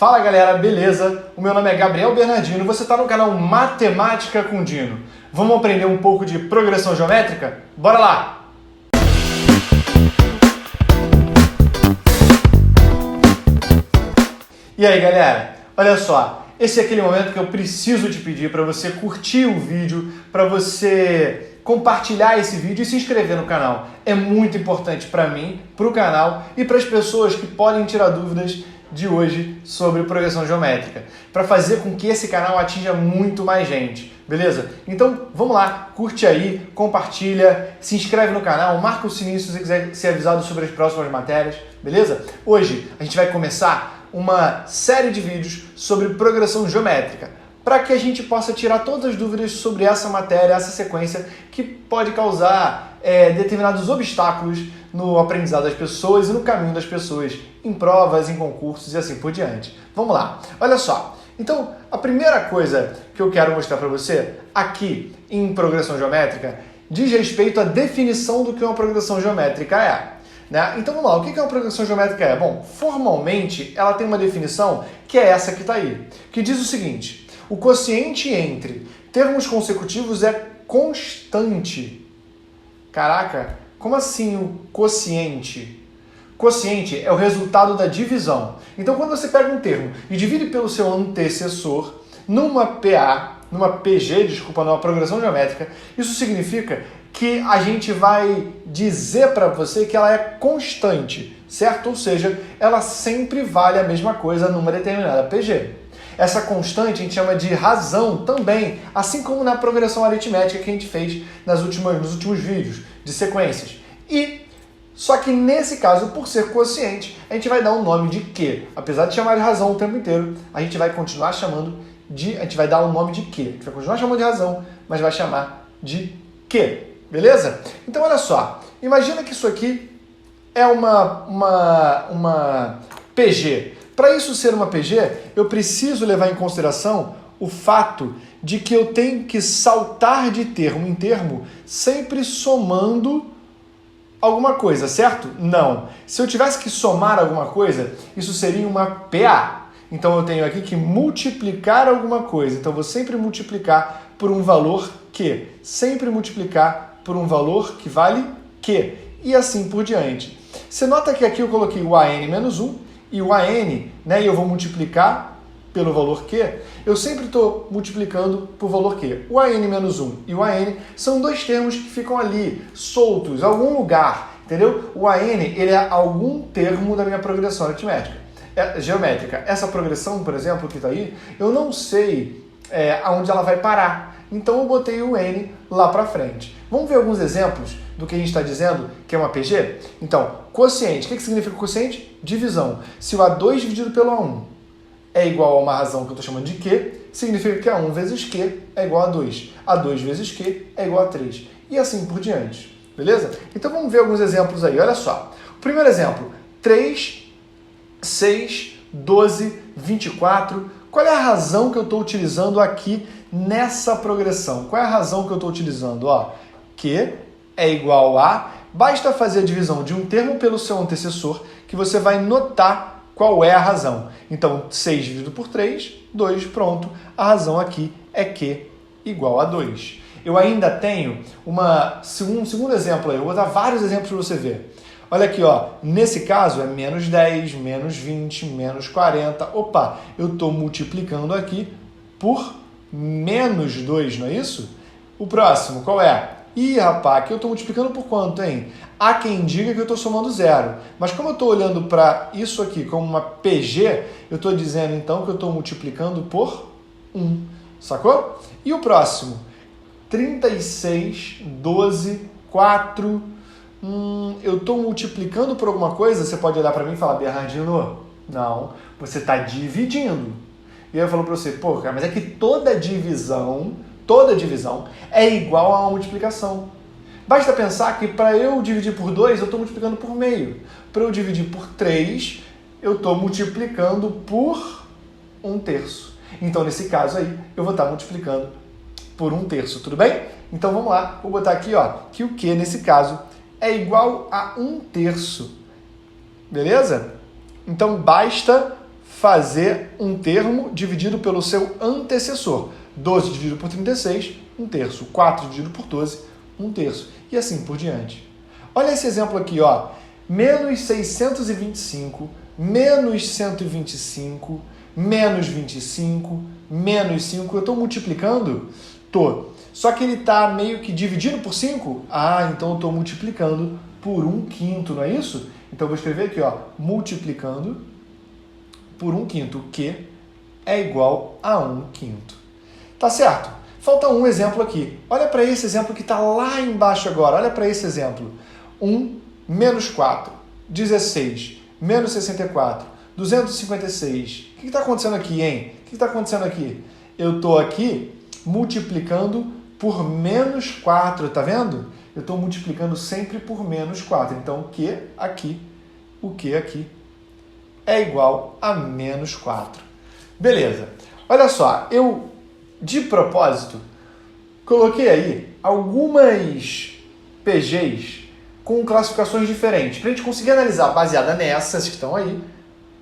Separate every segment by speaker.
Speaker 1: Fala galera, beleza? O meu nome é Gabriel Bernardino, você está no canal Matemática com Dino. Vamos aprender um pouco de progressão geométrica? Bora lá! E aí galera, olha só, esse é aquele momento que eu preciso te pedir para você curtir o vídeo, para você compartilhar esse vídeo e se inscrever no canal. É muito importante para mim, para o canal e para as pessoas que podem tirar dúvidas de hoje sobre progressão geométrica, para fazer com que esse canal atinja muito mais gente, beleza? Então vamos lá, curte aí, compartilha, se inscreve no canal, marca o sininho se você quiser ser avisado sobre as próximas matérias, beleza? Hoje a gente vai começar uma série de vídeos sobre progressão geométrica, para que a gente possa tirar todas as dúvidas sobre essa matéria, essa sequência que pode causar determinados obstáculos no aprendizado das pessoas e no caminho das pessoas em provas, em concursos e assim por diante. Vamos lá, olha só. Então, a primeira coisa que eu quero mostrar para você aqui em progressão geométrica diz respeito à definição do que uma progressão geométrica é. Né? Então vamos lá, o que uma progressão geométrica é? Bom, formalmente ela tem uma definição que é essa que está aí, que diz o seguinte: o quociente entre termos consecutivos é constante. Caraca, como assim o quociente? Quociente é o resultado da divisão. Então quando você pega um termo e divide pelo seu antecessor numa progressão geométrica, isso significa que a gente vai dizer para você que ela é constante, certo? Ou seja, ela sempre vale a mesma coisa numa determinada PG. Essa constante a gente chama de razão também, assim como na progressão aritmética que a gente fez nos últimos vídeos de sequências. Só que nesse caso, por ser quociente, a gente vai dar um nome de Q. Apesar de chamar de razão o tempo inteiro, a gente vai continuar chamando de... A gente vai dar um nome de Q. A gente vai continuar chamando de razão, mas vai chamar de Q. Beleza? Então olha só, imagina que isso aqui é uma PG. Para isso ser uma PG, eu preciso levar em consideração o fato de que eu tenho que saltar de termo em termo sempre somando alguma coisa, certo? Não. Se eu tivesse que somar alguma coisa, isso seria uma PA. Então eu tenho aqui que multiplicar alguma coisa. Então eu vou sempre multiplicar por um valor Q. Sempre multiplicar por um valor que vale Q. E assim por diante. Você nota que aqui eu coloquei o AN menos 1 e o AN, né, e eu vou multiplicar pelo valor Q. Eu sempre estou multiplicando por valor Q. O AN menos 1 e o AN são dois termos que ficam ali, soltos, em algum lugar, entendeu? O AN, ele é algum termo da minha progressão aritmética. Geométrica. Essa progressão, por exemplo, que está aí, eu não sei aonde ela vai parar. Então eu botei o N lá para frente. Vamos ver alguns exemplos do que a gente está dizendo que é uma PG? Então, quociente. O que significa quociente? Divisão. Se o A2 dividido pelo A1 é igual a uma razão que eu estou chamando de Q, significa que A1 vezes Q é igual a 2. A2 vezes Q é igual a 3. E assim por diante. Beleza? Então vamos ver alguns exemplos aí. Olha só. O primeiro exemplo. 3, 6, 12, 24. Qual é a razão que eu estou utilizando aqui nessa progressão? Qual é a razão que eu estou utilizando? Ó, Q é igual a... Basta fazer a divisão de um termo pelo seu antecessor que você vai notar qual é a razão. Então, 6 dividido por 3, 2, pronto. A razão aqui é Q igual a 2. Eu ainda tenho um segundo exemplo aí. Eu vou dar vários exemplos para você ver. Olha aqui, ó. Nesse caso é menos 10, menos 20, menos 40. Opa, eu estou multiplicando aqui por menos 2, não é isso? O próximo, qual é? Ih, rapaz, aqui eu estou multiplicando por quanto, hein? Há quem diga que eu estou somando zero. Mas como eu estou olhando para isso aqui como uma PG, eu estou dizendo então que eu estou multiplicando por 1. Sacou? E o próximo? 36, 12, 4... eu estou multiplicando por alguma coisa? Você pode olhar para mim e falar, Bernardino, não, você está dividindo. E aí eu falo para você, pô, cara, mas é que toda divisão é igual a uma multiplicação. Basta pensar que para eu dividir por 2, eu estou multiplicando por meio. Para eu dividir por 3, eu estou multiplicando por 1/3. Então, nesse caso aí, eu vou estar multiplicando por 1/3, tudo bem? Então, vamos lá, vou botar aqui, ó, que o Q, nesse caso, é igual a 1/3. Beleza? Então, basta fazer um termo dividido pelo seu antecessor. 12 dividido por 36, 1/3. 4 dividido por 12, 1/3. E assim por diante. Olha esse exemplo aqui, ó. Menos 625, menos 125, menos 25, menos 5. Eu estou multiplicando? Tô. Só que ele está meio que dividido por 5? Ah, então eu estou multiplicando por 1/5, não é isso? Então eu vou escrever aqui, ó, multiplicando por 1/5, que é igual a 1/5. Tá certo? Falta um exemplo aqui. Olha para esse exemplo que está lá embaixo agora. Olha para esse exemplo. 1 menos 4, 16, menos 64, 256. O que está acontecendo aqui, hein? O que está acontecendo aqui? Eu estou aqui multiplicando por menos 4, tá vendo? Eu estou multiplicando sempre por menos 4. Então, o que aqui é igual a menos 4. Beleza. Olha só, eu, de propósito, coloquei aí algumas PGs com classificações diferentes, para a gente conseguir analisar, baseada nessas que estão aí,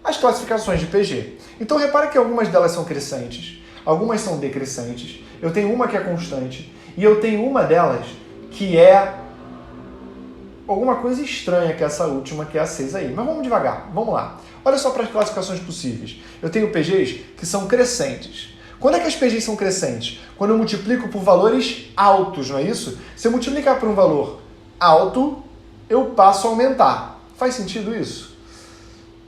Speaker 1: as classificações de PG. Então, repara que algumas delas são crescentes, algumas são decrescentes, eu tenho uma que é constante, e eu tenho uma delas que é alguma coisa estranha, que é essa última, que é a 6 aí. Mas vamos devagar, vamos lá. Olha só para as classificações possíveis. Eu tenho PGs que são crescentes. Quando é que as PGs são crescentes? Quando eu multiplico por valores altos, não é isso? Se eu multiplicar por um valor alto, eu passo a aumentar. Faz sentido isso?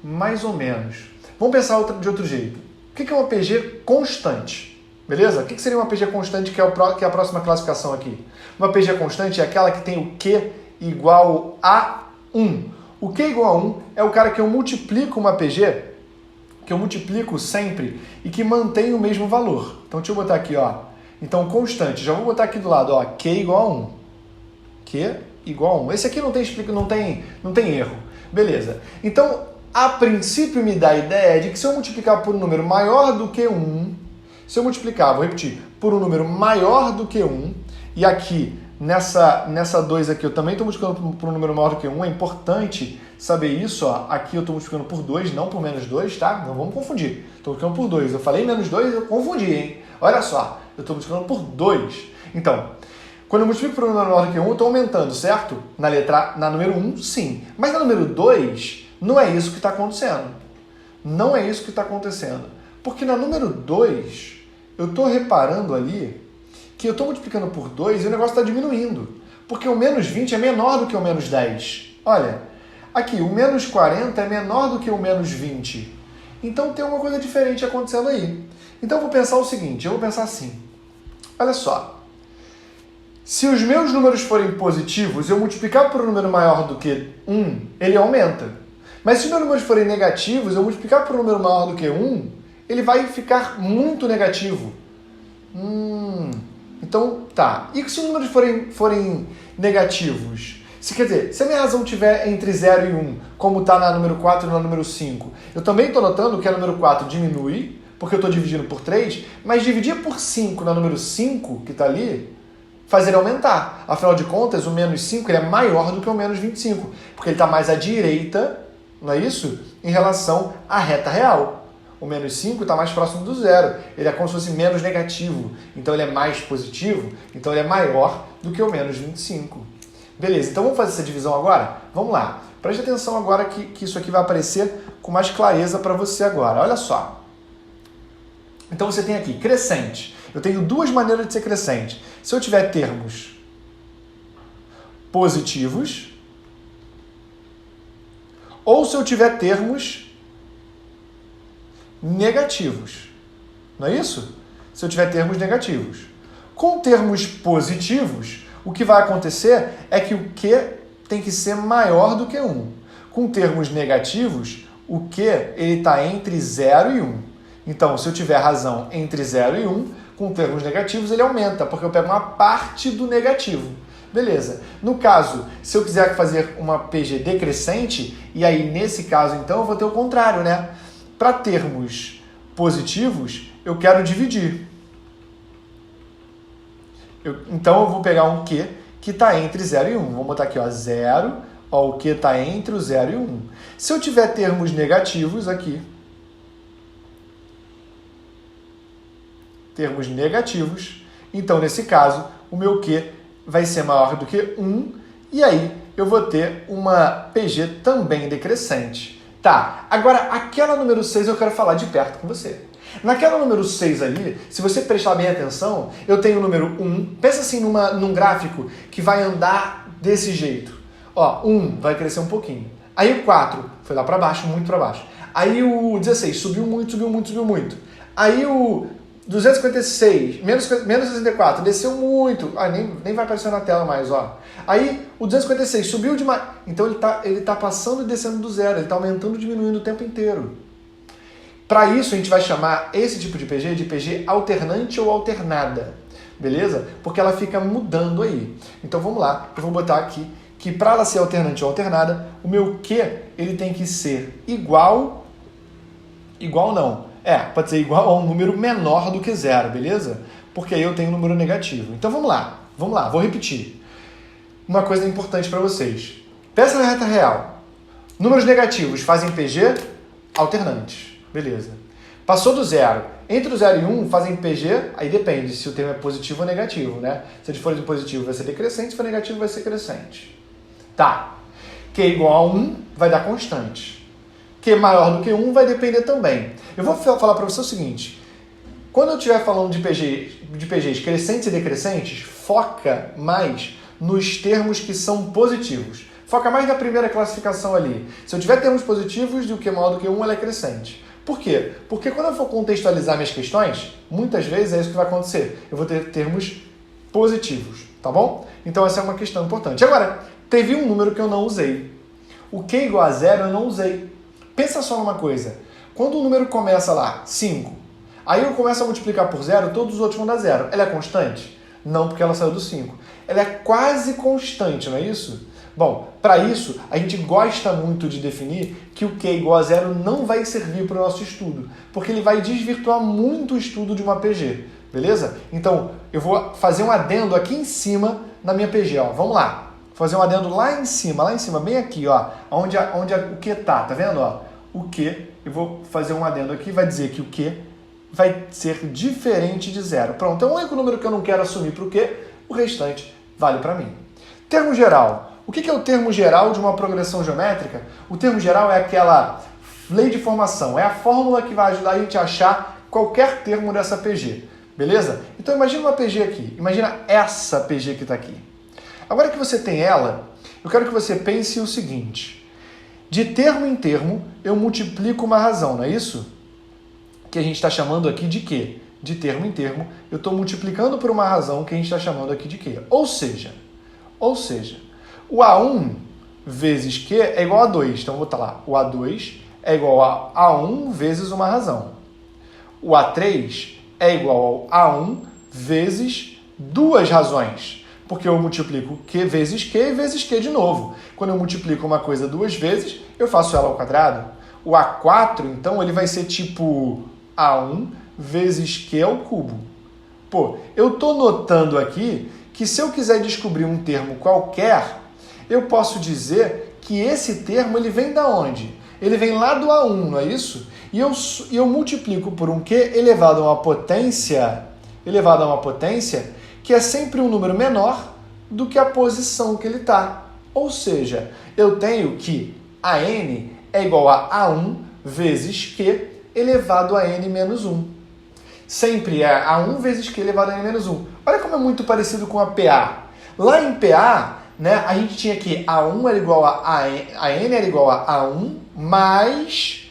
Speaker 1: Mais ou menos. Vamos pensar de outro jeito. O que é uma PG constante? Beleza? O que seria uma PG constante, que é a próxima classificação aqui? Uma PG constante é aquela que tem o Q igual a 1. O Q igual a 1 é o cara que eu multiplico uma PG, que eu multiplico sempre e que mantém o mesmo valor. Então, deixa eu botar aqui, ó. Então, constante. Já vou botar aqui do lado, ó. Q igual a 1. Q igual a 1. Esse aqui não tem erro. Beleza. Então, a princípio me dá a ideia de que se eu multiplicar por um número maior do que 1, se eu multiplicar, vou repetir, por um número maior do que 1, e aqui, nessa 2 aqui, eu também estou multiplicando por um número maior do que 1, é importante saber isso, ó. Aqui eu estou multiplicando por 2, não por menos 2, tá? Não vamos confundir. Estou multiplicando por 2. Eu falei menos 2, eu confundi, hein? Olha só, eu estou multiplicando por 2. Então, quando eu multiplico por um número maior do que 1, eu estou aumentando, certo? Na número 1, sim. Mas na número 2, não é isso que está acontecendo. Não é isso que está acontecendo. Porque na número 2, eu estou reparando ali que eu estou multiplicando por 2 e o negócio está diminuindo. Porque o menos 20 é menor do que o menos 10. Olha, aqui, o menos 40 é menor do que o menos 20. Então tem uma coisa diferente acontecendo aí. Então eu vou pensar o seguinte, eu vou pensar assim. Olha só. Se os meus números forem positivos, eu multiplicar por um número maior do que 1, ele aumenta. Mas se os meus números forem negativos, eu multiplicar por um número maior do que 1, ele vai ficar muito negativo. Então, tá. E se os números forem negativos? Quer dizer, se a minha razão estiver entre 0 e 1, como está na número 4 e na número 5, eu também estou notando que a número 4 diminui, porque eu estou dividindo por 3, mas dividir por 5 na número 5, que está ali, faz ele aumentar. Afinal de contas, o menos 5 ele é maior do que o menos 25, porque ele está mais à direita, não é isso? Em relação à reta real. O menos 5 está mais próximo do zero. Ele é como se fosse menos negativo. Então ele é mais positivo. Então ele é maior do que o menos 25. Beleza, então vamos fazer essa divisão agora? Vamos lá. Preste atenção agora que isso aqui vai aparecer com mais clareza para você agora. Olha só. Então você tem aqui crescente. Eu tenho duas maneiras de ser crescente. Se eu tiver termos positivos ou se eu tiver termos negativos. Não é isso? Se eu tiver termos negativos. Com termos positivos, o que vai acontecer é que o Q tem que ser maior do que 1. Com termos negativos, o Q está entre 0 e 1. Então, se eu tiver razão entre 0 e 1, com termos negativos ele aumenta, porque eu pego uma parte do negativo. Beleza. No caso, se eu quiser fazer uma PG decrescente, e aí nesse caso então eu vou ter o contrário, né? Para termos positivos, eu quero dividir. Então eu vou pegar um Q que está entre 0 e 1. Vamos botar aqui, ó, 0, ó, o Q está entre o 0 e o 1. Se eu tiver termos negativos aqui, termos negativos. Então, nesse caso, o meu Q vai ser maior do que 1, e aí eu vou ter uma PG também decrescente. Tá, agora aquela número 6 eu quero falar de perto com você. Naquela número 6 ali, se você prestar bem atenção, eu tenho o número 1, pensa assim num gráfico que vai andar desse jeito. Ó, 1 vai crescer um pouquinho. Aí o 4 foi lá para baixo, muito para baixo. Aí o 16 subiu muito, subiu muito, subiu muito. Aí o 256, menos 64, desceu muito. Ah, nem vai aparecer na tela mais, ó. Aí o 256 subiu demais. Então ele tá passando e descendo do zero, ele tá aumentando e diminuindo o tempo inteiro. Para isso a gente vai chamar esse tipo de PG alternante ou alternada, beleza? Porque ela fica mudando aí. Então vamos lá, eu vou botar aqui que para ela ser alternante ou alternada, o meu Q ele tem que ser igual não. Pode ser igual a um número menor do que zero, beleza? Porque aí eu tenho um número negativo. Então vamos lá, vou repetir. Uma coisa importante para vocês. Peça na reta real. Números negativos fazem PG alternantes, beleza. Passou do zero. Entre o 0 e 1 fazem PG, aí depende se o termo é positivo ou negativo, né? Se ele for de positivo vai ser decrescente, se for negativo vai ser crescente. Tá. Q igual a 1 vai dar constante. Q maior do que 1 vai depender também. Eu vou falar para você o seguinte. Quando eu estiver falando de PGs crescentes e decrescentes, foca mais nos termos que são positivos. Foca mais na primeira classificação ali. Se eu tiver termos positivos, do Q maior do que 1, ela é crescente. Por quê? Porque quando eu for contextualizar minhas questões, muitas vezes é isso que vai acontecer. Eu vou ter termos positivos, tá bom? Então essa é uma questão importante. Agora, teve um número que eu não usei. O Q igual a 0 eu não usei. Pensa só numa coisa. Quando o número começa lá, 5, aí eu começo a multiplicar por 0, todos os outros vão dar 0. Ela é constante? Não, porque ela saiu do 5. Ela é quase constante, não é isso? Bom, para isso, a gente gosta muito de definir que o Q igual a 0 não vai servir para o nosso estudo, porque ele vai desvirtuar muito o estudo de uma PG, beleza? Então, eu vou fazer um adendo aqui em cima na minha PG, ó. Vamos lá. Fazer um adendo lá em cima, bem aqui, ó, onde o Q tá vendo, ó? O Q, eu vou fazer um adendo aqui, vai dizer que o Q vai ser diferente de 0. Pronto, é o único número que eu não quero assumir para o Q, o restante vale para mim. Termo geral. O que é o termo geral de uma progressão geométrica? O termo geral é aquela lei de formação, é a fórmula que vai ajudar a gente a achar qualquer termo dessa PG, beleza? Então imagina uma PG aqui, imagina essa PG que está aqui. Agora que você tem ela, eu quero que você pense o seguinte, de termo em termo eu multiplico uma razão, não é isso? Que a gente está chamando aqui de quê? De termo em termo, eu estou multiplicando por uma razão que a gente está chamando aqui de quê? Ou seja, o A1 vezes Q é igual a 2. Então, vou botar lá. O A2 é igual a A1 vezes uma razão. O A3 é igual ao A1 vezes duas razões. Porque eu multiplico Q vezes Q e vezes Q de novo. Quando eu multiplico uma coisa duas vezes, eu faço ela ao quadrado. O A4, então, ele vai ser tipo A1 vezes Q ao cubo. Pô, eu estou notando aqui que se eu quiser descobrir um termo qualquer, eu posso dizer que esse termo ele vem da onde? Ele vem lá do A1, não é isso? E eu multiplico por um Q elevado a uma potência que é sempre um número menor do que a posição que ele está. Ou seja, eu tenho que a n é igual a A1 vezes Q elevado a n menos 1. Sempre é A1 vezes Q elevado a n menos 1. Olha como é muito parecido com a PA. Lá em PA, né, a gente tinha que A1 era igual a n era igual a A1 mais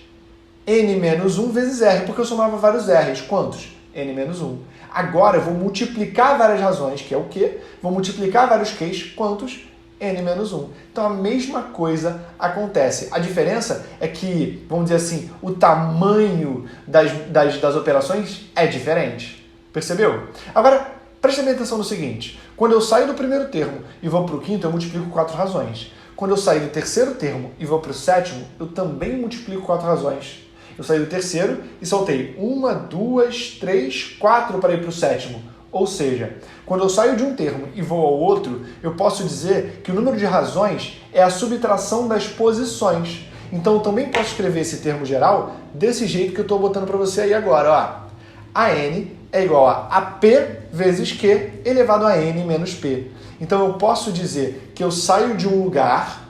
Speaker 1: n menos 1 vezes R, porque eu somava vários R's. Quantos? N menos 1. Agora eu vou multiplicar várias razões, que é o Q, vou multiplicar vários Q's, quantos? N menos 1. Então a mesma coisa acontece. A diferença é que, vamos dizer assim, o tamanho das operações é diferente. Percebeu? Agora, preste bem atenção no seguinte. Quando eu saio do primeiro termo e vou para o quinto, eu multiplico 4 razões. Quando eu saio do terceiro termo e vou para o sétimo, eu também multiplico 4 razões. Eu saí do terceiro e soltei 1, 2, 3, 4 para ir para o sétimo. Ou seja, quando eu saio de um termo e vou ao outro, eu posso dizer que o número de razões é a subtração das posições. Então eu também posso escrever esse termo geral desse jeito que eu estou botando para você aí agora. Ó. A n é igual a AP vezes Q elevado a N menos P. Então eu posso dizer que eu saio de um lugar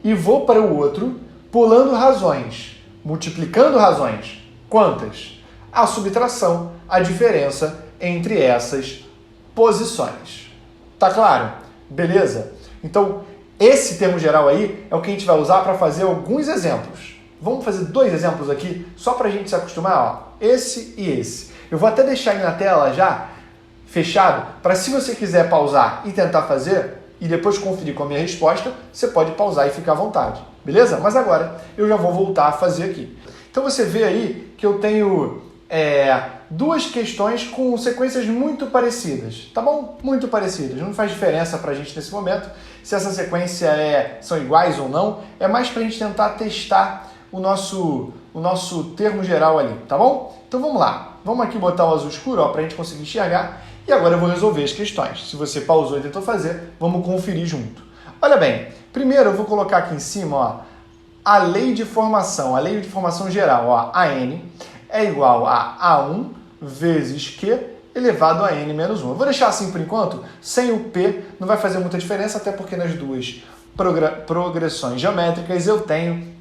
Speaker 1: e vou para o outro pulando razões, multiplicando razões. Quantas? A subtração, a diferença entre essas posições. Tá claro? Beleza? Então, esse termo geral aí é o que a gente vai usar para fazer alguns exemplos. Vamos fazer 2 exemplos aqui, só para a gente se acostumar, ó. Esse e esse. Eu vou até deixar aí na tela já, fechado, para se você quiser pausar e tentar fazer, e depois conferir com a minha resposta, você pode pausar e ficar à vontade. Beleza? Mas agora eu já vou voltar a fazer aqui. Então você vê aí que eu tenho 2 questões com sequências muito parecidas, tá bom? Muito parecidas. Não faz diferença para a gente nesse momento se essa sequência são iguais ou não. É mais para a gente tentar testar o nosso termo geral ali, tá bom? Então vamos lá. Vamos aqui botar o azul escuro para a gente conseguir enxergar. E agora eu vou resolver as questões. Se você pausou e tentou fazer, vamos conferir junto. Olha bem, primeiro eu vou colocar aqui em cima, ó, a lei de formação geral, ó, AN é igual a A1 vezes Q elevado a N menos 1. Eu vou deixar assim por enquanto, sem o P, não vai fazer muita diferença, até porque nas 2 progressões geométricas eu tenho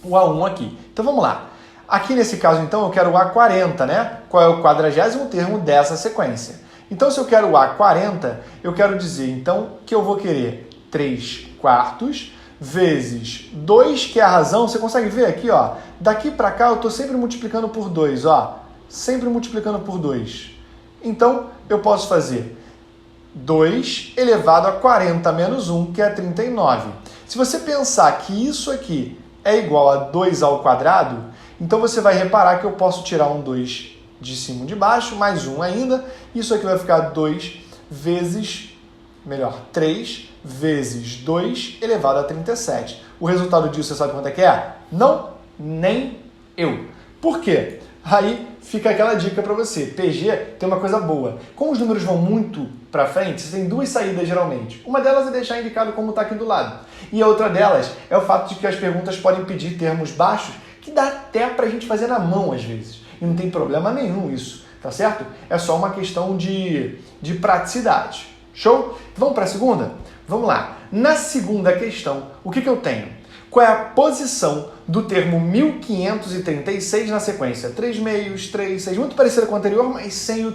Speaker 1: o A1 aqui. Então vamos lá. Aqui nesse caso, então, eu quero o A40, né? Qual é o 40º termo dessa sequência? Então, se eu quero o A40, eu quero dizer, então, que eu vou querer 3/4 vezes 2, que é a razão. Você consegue ver aqui, ó? Daqui para cá, eu estou sempre multiplicando por 2, ó. Sempre multiplicando por 2. Então, eu posso fazer 2 elevado a 40 menos 1, que é 39. Se você pensar que isso aqui é igual a 2 ao quadrado, então você vai reparar que eu posso tirar um 2 de cima e de baixo, mais 1 ainda. Isso aqui vai ficar 3 vezes 2 elevado a 37. O resultado disso, você sabe quanto é que é? Não, nem eu. Por quê? Aí fica aquela dica para você. PG tem uma coisa boa. Como os números vão muito para frente, você tem 2 saídas geralmente. Uma delas é deixar indicado como está aqui do lado. E a outra delas é o fato de que as perguntas podem pedir termos baixos, que dá até para a gente fazer na mão às vezes. E não tem problema nenhum isso, tá certo? É só uma questão de praticidade. Show? Vamos para a segunda? Vamos lá. Na segunda questão, o que eu tenho? Qual é a posição do termo 1536 na sequência? 3 meios, 3, 6, muito parecida com o anterior, mas sem o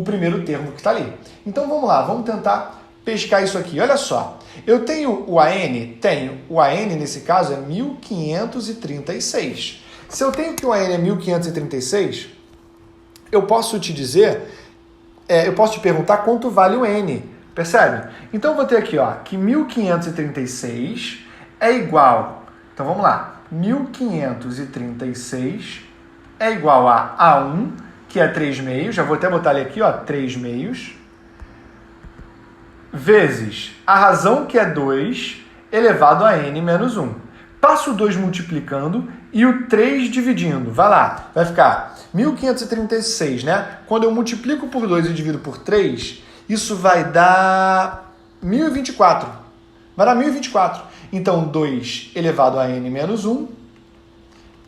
Speaker 1: primeiro termo que está ali. Então vamos lá, vamos tentar pescar isso aqui. Olha só, eu tenho o AN? Tenho. O AN, nesse caso, é 1536. Se eu tenho que o AN é 1536, eu posso te dizer, eu posso te perguntar quanto vale o N, percebe? Então eu vou ter aqui, ó, que 1536 é igual, então vamos lá, 1536 é igual a A1, que é 3 meios, já vou até botar ele aqui, ó, 3 meios, vezes a razão, que é 2, elevado a N menos 1. Passo o 2 multiplicando e o 3 dividindo. Vai lá, vai ficar 1536, né? Quando eu multiplico por 2 e divido por 3, isso vai dar 1024. Vai dar 1024. Então, 2 elevado a N menos 1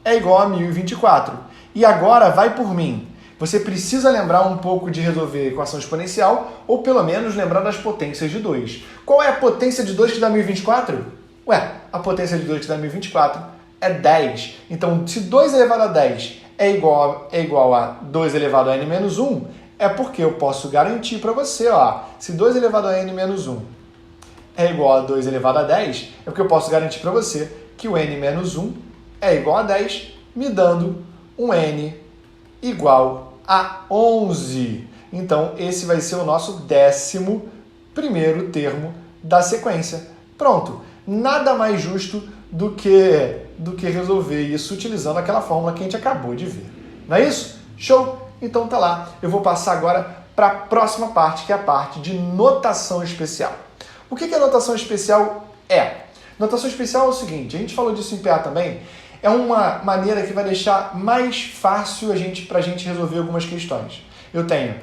Speaker 1: é igual a 1024. E agora vai por mim. Você precisa lembrar um pouco de resolver equação exponencial, ou pelo menos lembrar das potências de 2. Qual é a potência de 2 que dá 1024? Ué, a potência de 2 que dá 1024 é 10. Então, se 2 elevado a 10 é igual a 2 elevado a n menos 1, é porque eu posso garantir para você, ó, se 2 elevado a n menos 1 é igual a 2 elevado a 10, é porque eu posso garantir para você que o n menos 1 é igual a 10, me dando um n igual a 11. Então, esse vai ser o nosso 11º termo da sequência. Pronto. Nada mais justo do que resolver isso utilizando aquela fórmula que a gente acabou de ver. Não é isso? Show? Então tá lá. Eu vou passar agora para a próxima parte, que é a parte de notação especial. O que a notação especial é? Notação especial é o seguinte, a gente falou disso em PA também, é uma maneira que vai deixar mais fácil para a gente resolver algumas questões. Eu tenho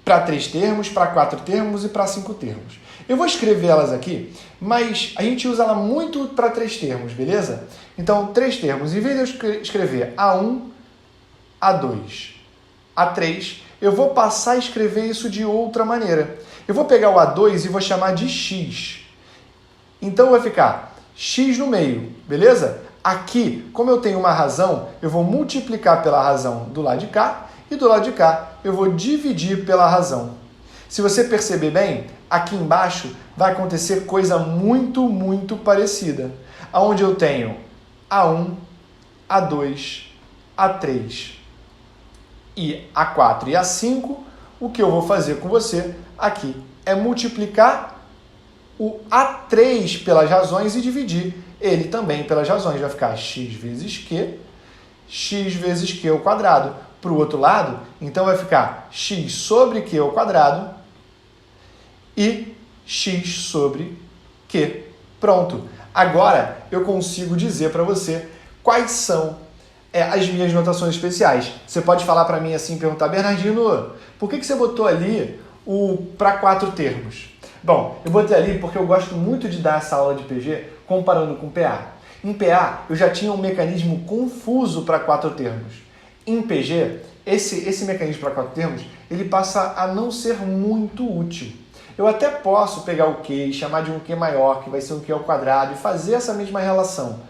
Speaker 1: para 3 termos, para 4 termos e para 5 termos. Eu vou escrever elas aqui, mas a gente usa ela muito para 3 termos, beleza? Então, 3 termos. Em vez de eu escrever A1, A2, A3, eu vou passar a escrever isso de outra maneira. Eu vou pegar o A2 e vou chamar de x. Então vai ficar x no meio, beleza? Aqui, como eu tenho uma razão, eu vou multiplicar pela razão do lado de cá e do lado de cá eu vou dividir pela razão. Se você perceber bem, aqui embaixo vai acontecer coisa muito parecida. Onde eu tenho A1, A2, A3 e A4 e A5, o que eu vou fazer com você aqui é multiplicar o A3 pelas razões e dividir ele também pelas razões. Vai ficar x vezes q ao quadrado. Para o outro lado, então vai ficar x sobre q ao quadrado e x sobre q. Pronto. Agora eu consigo dizer para você quais são as minhas notações especiais. Você pode falar para mim assim, perguntar, Bernardino, por que você botou ali o para 4 termos? Bom, eu botei ali porque eu gosto muito de dar essa aula de PG comparando com PA. Em PA, eu já tinha um mecanismo confuso para 4 termos. Em PG, esse mecanismo para 4 termos, ele passa a não ser muito útil. Eu até posso pegar o Q e chamar de um Q maior, que vai ser um Q ao quadrado, e fazer essa mesma relação.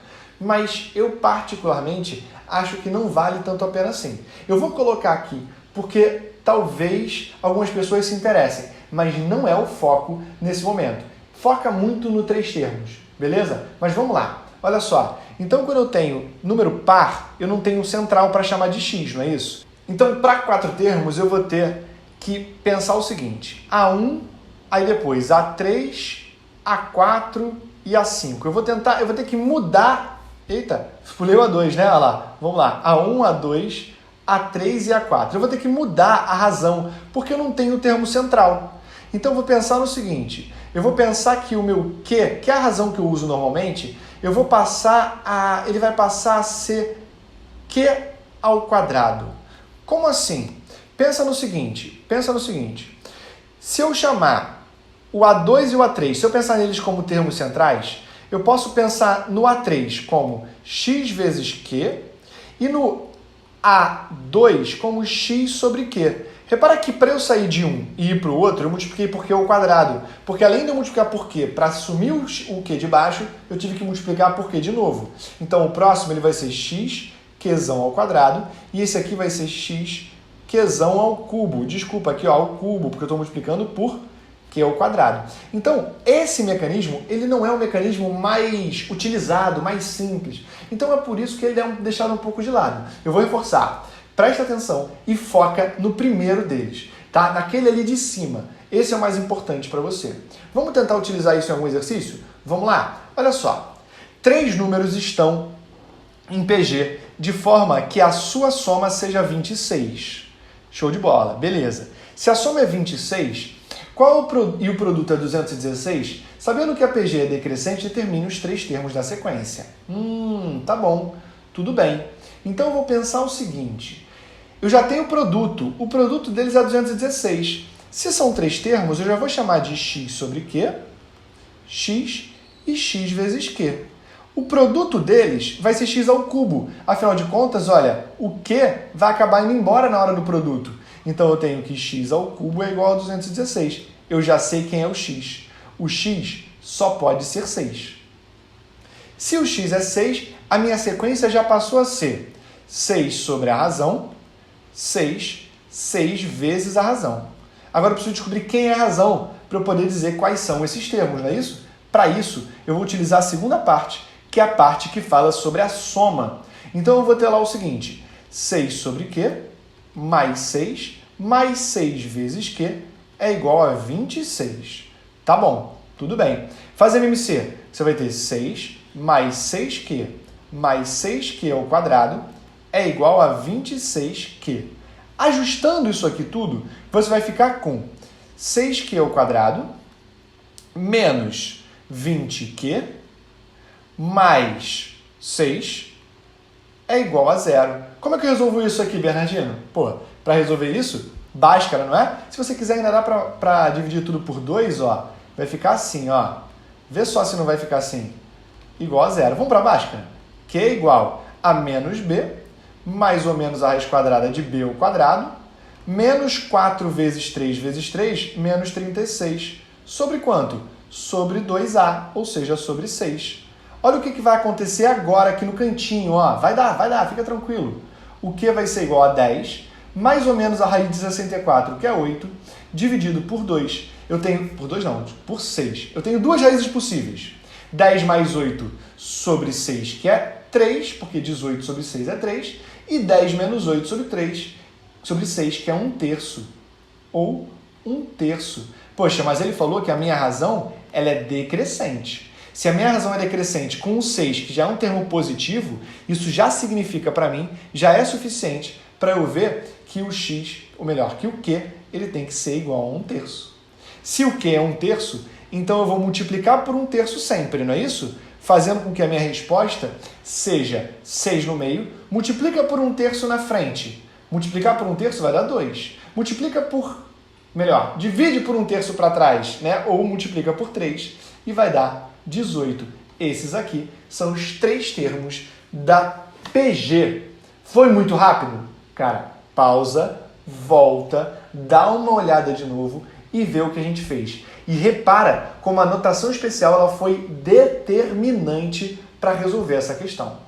Speaker 1: Mas eu, particularmente, acho que não vale tanto a pena assim. Eu vou colocar aqui, porque talvez algumas pessoas se interessem, mas não é o foco nesse momento. Foca muito no 3 termos, beleza? Mas vamos lá. Olha só, então quando eu tenho número par, eu não tenho um central para chamar de x, não é isso? Então, para 4 termos, eu vou ter que pensar o seguinte, A1, aí depois A3, A4 e A5. Eu vou ter que mudar, eita, pulei o A2, né? Olha lá, vamos lá, A1, A2, A3 e A4. Eu vou ter que mudar a razão, porque eu não tenho o termo central. Então, eu vou pensar no seguinte, eu vou pensar que o meu Q, que é a razão que eu uso normalmente, ele vai passar a ser Q ao quadrado. Como assim? Pensa no seguinte, se eu chamar o A2 e o A3, se eu pensar neles como termos centrais, eu posso pensar no A3 como x vezes Q e no A2 como x sobre Q. Repara que para eu sair de um e ir para o outro, eu multipliquei por Q ao quadrado. Porque além de eu multiplicar por Q para assumir o Q de baixo, eu tive que multiplicar por Q de novo. Então o próximo ele vai ser x Qzão ao quadrado e esse aqui vai ser x Qzão ao cubo. Desculpa, aqui ó, ao cubo, porque eu estou multiplicando por Q ao quadrado. Então esse mecanismo, ele não é o mecanismo mais utilizado, mais simples. Então é por isso que ele é deixado um pouco de lado. Eu vou reforçar. Presta atenção e foca no primeiro deles, tá? Naquele ali de cima. Esse é o mais importante para você. Vamos tentar utilizar isso em algum exercício? Vamos lá? Olha só. 3 números estão em PG de forma que a sua soma seja 26. Show de bola. Beleza. Se a soma é 26, e o produto é 216, sabendo que a PG é decrescente, determine os 3 termos da sequência. Tá bom. Tudo bem. Então eu vou pensar o seguinte, eu já tenho o produto deles é 216. Se são 3 termos, eu já vou chamar de x sobre q, x e x vezes q. O produto deles vai ser x ao cubo. Afinal de contas, olha, o q vai acabar indo embora na hora do produto. Então eu tenho que x ao cubo é igual a 216. Eu já sei quem é o x. O x só pode ser 6. Se o x é 6, a minha sequência já passou a ser 6 sobre a razão, 6 vezes a razão. Agora eu preciso descobrir quem é a razão para eu poder dizer quais são esses termos, não é isso? Para isso, eu vou utilizar a segunda parte, que é a parte que fala sobre a soma. Então eu vou ter lá o seguinte, 6 sobre Q mais 6 vezes Q é igual a 26. Tá bom, tudo bem. Faz MMC, você vai ter 6 mais 6Q mais 6Q ao quadrado é igual a 26Q. Ajustando isso aqui tudo, você vai ficar com 6Q ao quadrado menos 20Q mais 6 é igual a 0. Como é que eu resolvo isso aqui, Bernardino? Pô, para resolver isso, Bhaskara, não é? Se você quiser ainda dá para dividir tudo por 2, ó, vai ficar assim, ó. Vê só se não vai ficar assim. Igual a 0. Vamos para Bhaskara? Q é igual a menos b, mais ou menos a raiz quadrada de b ao quadrado, Menos 4 vezes 3 vezes 3, menos 36. Sobre quanto? Sobre 2A, ou seja, sobre 6. Olha o que vai acontecer agora aqui no cantinho. Ó. Vai dar, fica tranquilo. O Q vai ser igual a 10, mais ou menos a raiz de 64, que é 8, dividido por 2. Eu tenho, por 2 não, por 6. Eu tenho duas raízes possíveis. 10 mais 8 sobre 6, que é 3, porque 18 sobre 6 é 3, e 10 menos 8 sobre 3, sobre 6, que é 1/3, ou 1/3. Poxa, mas ele falou que a minha razão ela é decrescente. Se a minha razão é decrescente com um 6, que já é um termo positivo, isso já significa para mim, já é suficiente para eu ver que o x, ou melhor, que o q, ele tem que ser igual a 1/3. Se o q é 1/3, então eu vou multiplicar por 1/3 sempre, não é isso? Fazendo com que a minha resposta seja 6 no meio, multiplica por 1/3 na frente. Multiplicar por 1/3 vai dar 2. Multiplica por, melhor, divide por 1/3 para trás, né? Ou multiplica por 3 e vai dar 18. Esses aqui são os 3 termos da PG. Foi muito rápido? Cara, pausa, volta, dá uma olhada de novo e vê o que a gente fez. E repara como a notação especial ela foi determinante para resolver essa questão.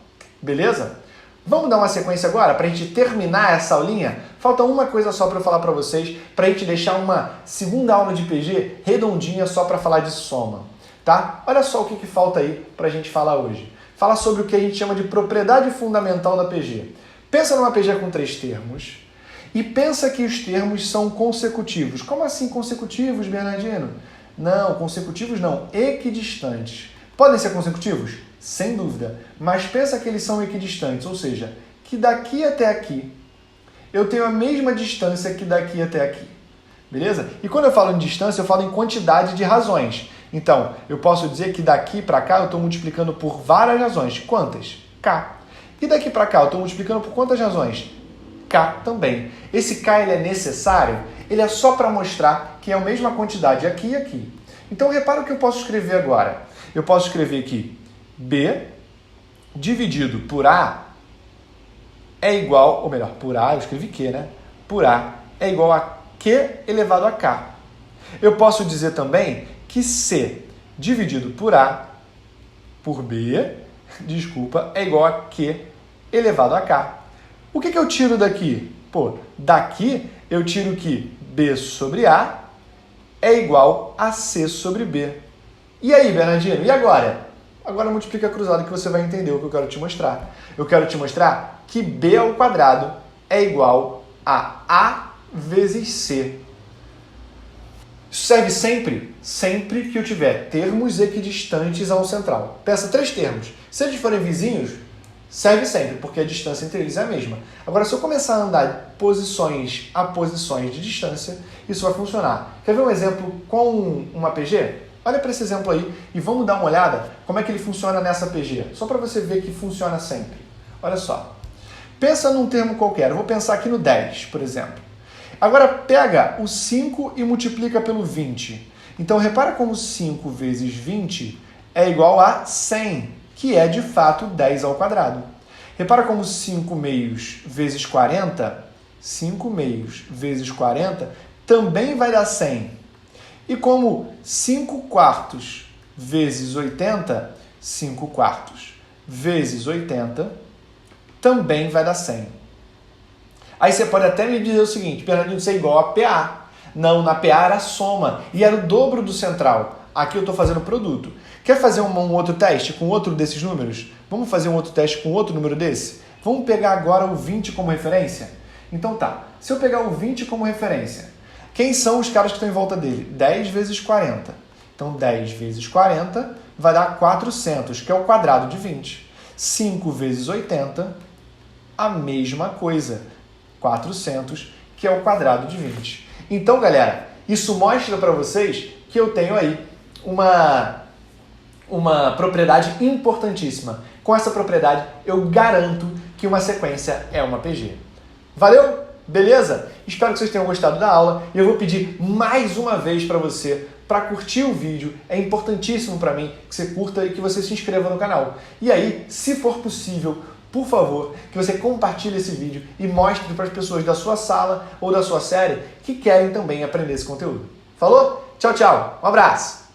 Speaker 1: Beleza? Vamos dar uma sequência agora para a gente terminar essa aulinha? Falta uma coisa só para eu falar para vocês, para a gente deixar uma segunda aula de PG redondinha só para falar de soma. Tá? Olha só o que falta aí para a gente falar hoje. Fala sobre o que a gente chama de propriedade fundamental da PG. Pensa numa PG com 3 termos e pensa que os termos são consecutivos. Como assim consecutivos, Bernardino? Não, consecutivos não, equidistantes. Podem ser consecutivos? Sem dúvida. Mas pensa que eles são equidistantes, ou seja, que daqui até aqui eu tenho a mesma distância que daqui até aqui. Beleza? E quando eu falo em distância, eu falo em quantidade de razões. Então, eu posso dizer que daqui para cá eu estou multiplicando por várias razões. Quantas? K. E daqui para cá eu estou multiplicando por quantas razões? K também. Esse K ele é necessário? Ele é só para mostrar que é a mesma quantidade aqui e aqui. Então, repara o que eu posso escrever agora. Eu posso escrever aqui B dividido por A é igual, ou melhor, por A, eu escrevi Q, né? Por A é igual a Q elevado a K. Eu posso dizer também que C dividido por A, por B, desculpa, é igual a Q elevado a K. O que eu tiro daqui? Pô, daqui eu tiro que B sobre A é igual a C sobre B. E aí, Bernardino, e agora? Agora multiplica cruzado que você vai entender o que eu quero te mostrar. Eu quero te mostrar que B ao quadrado é igual a A vezes C. Isso serve sempre? Sempre que eu tiver termos equidistantes ao central. Pensa 3 termos. Se eles forem vizinhos, serve sempre, porque a distância entre eles é a mesma. Agora, se eu começar a andar posições a posições de distância, isso vai funcionar. Quer ver um exemplo com uma PG? Olha para esse exemplo aí e vamos dar uma olhada como é que ele funciona nessa PG. Só para você ver que funciona sempre. Olha só. Pensa num termo qualquer. Eu vou pensar aqui no 10, por exemplo. Agora pega o 5 e multiplica pelo 20. Então repara como 5 vezes 20 é igual a 100, que é de fato 10 ao quadrado. Repara como 5 meios vezes 40, 5 meios vezes 40 também vai dar 100. E como 5 quartos vezes 80, 5 quartos vezes 80 também vai dar 100. Aí você pode até me dizer o seguinte, Bernardino, isso é igual a PA. Não, na PA era soma e era o dobro do central. Aqui eu estou fazendo produto. Quer fazer um outro teste com outro desses números? Vamos fazer um outro teste com outro número desse? Vamos pegar agora o 20 como referência? Então tá, se eu pegar o 20 como referência, quem são os caras que estão em volta dele? 10 vezes 40. Então 10 vezes 40 vai dar 400, que é o quadrado de 20. 5 vezes 80, a mesma coisa. 400, que é o quadrado de 20. Então, galera, isso mostra para vocês que eu tenho aí uma propriedade importantíssima. Com essa propriedade, eu garanto que uma sequência é uma PG. Valeu? Beleza? Espero que vocês tenham gostado da aula e eu vou pedir mais uma vez para você para curtir o vídeo. É importantíssimo para mim que você curta e que você se inscreva no canal. E aí, se for possível, por favor, que você compartilhe esse vídeo e mostre para as pessoas da sua sala ou da sua série que querem também aprender esse conteúdo. Falou? Tchau, tchau. Um abraço.